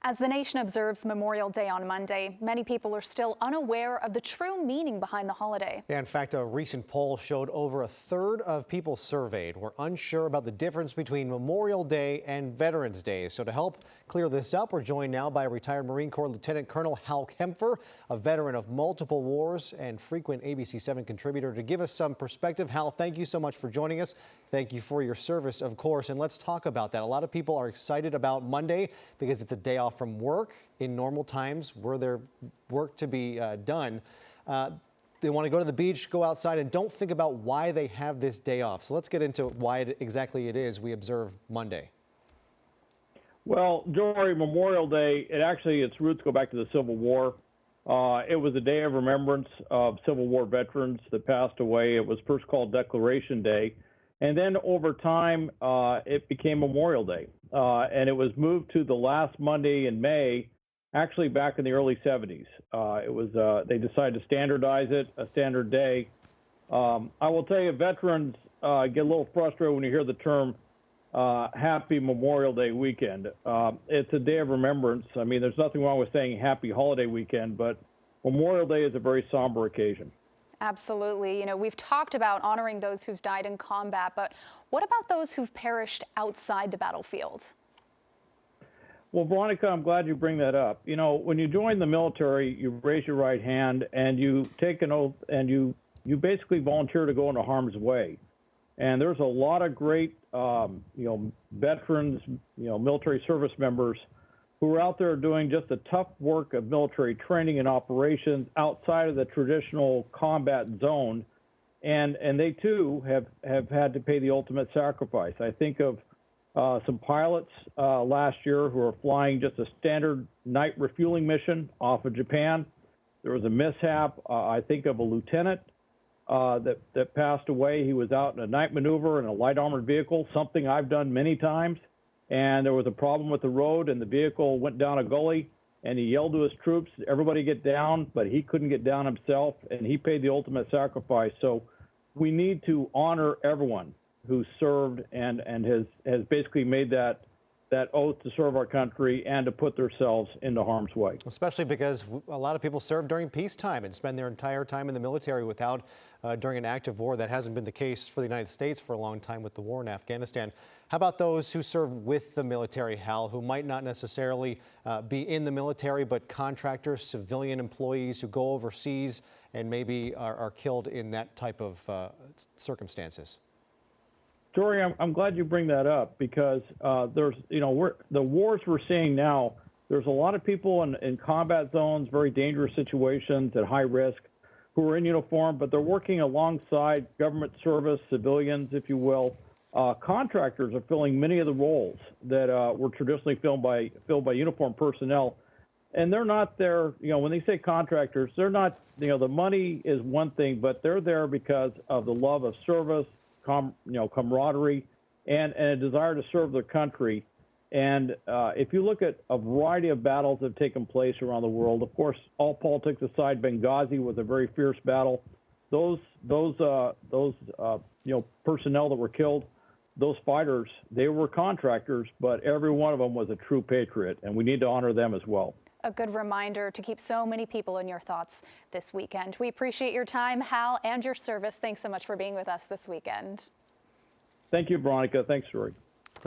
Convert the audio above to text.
As the nation observes Memorial Day on Monday, many people are still unaware of the true meaning behind the holiday. Yeah, in fact, a recent poll showed over a third of people surveyed were unsure about the difference between Memorial Day and Veterans Day. So to help clear this up, we're joined now by retired Marine Corps Lieutenant Colonel Hal Kempfer, a veteran of multiple wars and frequent ABC7 contributor, to give us some perspective. Hal, thank you so much for joining us. Thank you for your service, of course, and let's talk about that. A lot of people are excited about Monday because it's a day off from work in normal times where there's work to be done. They want to go to the beach, go outside, and don't think about why they have this day off. So let's get into why exactly it is we observe Monday. Well, during Memorial Day, its roots go back to the Civil War. It was a day of remembrance of Civil War veterans that passed away. It was first called Declaration Day. And then over time, it became Memorial Day. And it was moved to the last Monday in May, actually back in the early 70s. They decided to standardize it, a standard day. I will tell you, veterans get a little frustrated when you hear the term Happy Memorial Day weekend. It's a day of remembrance. I mean, there's nothing wrong with saying Happy Holiday Weekend, but Memorial Day is a very somber occasion. Absolutely. You know, we've talked about honoring those who've died in combat, but what about those who've perished outside the battlefield? Well, Veronica, I'm glad you bring that up. You know, when you join the military, you raise your right hand and you take an oath and you basically volunteer to go into harm's way. And there's a lot of great, veterans, military service members who are out there doing just the tough work of military training and operations outside of the traditional combat zone. And they too have had to pay the ultimate sacrifice. I think of some pilots last year who are flying just a standard night refueling mission off of Japan. There was a mishap. I think of a lieutenant that passed away. He was out in a night maneuver in a light armored vehicle, something I've done many times. And there was a problem with the road, and the vehicle went down a gully, and he yelled to his troops, everybody get down, but he couldn't get down himself, and he paid the ultimate sacrifice. So we need to honor everyone who served and has basically made that oath to serve our country and to put themselves into harm's way. Especially because a lot of people serve during peacetime and spend their entire time in the military without during an active war. That hasn't been the case for the United States for a long time with the war in Afghanistan. How about those who serve with the military, Hal, who might not necessarily be in the military, but contractors, civilian employees who go overseas and maybe are killed in that type of circumstances? Dory, I'm glad you bring that up because the wars we're seeing now, there's a lot of people in combat zones, very dangerous situations at high risk, who are in uniform, but they're working alongside government service, civilians, if you will. Contractors are filling many of the roles that were traditionally filled by uniformed personnel. And they're not there, when they say contractors, they're not, the money is one thing, but they're there because of the love of service, camaraderie, and a desire to serve their country. And if you look at a variety of battles that have taken place around the world, of course, all politics aside, Benghazi was a very fierce battle. Those personnel that were killed, those fighters, they were contractors, but every one of them was a true patriot, and we need to honor them as well. A good reminder to keep so many people in your thoughts this weekend. We appreciate your time, Hal, and your service. Thanks so much for being with us this weekend. Thank you, Veronica. Thanks, Rory.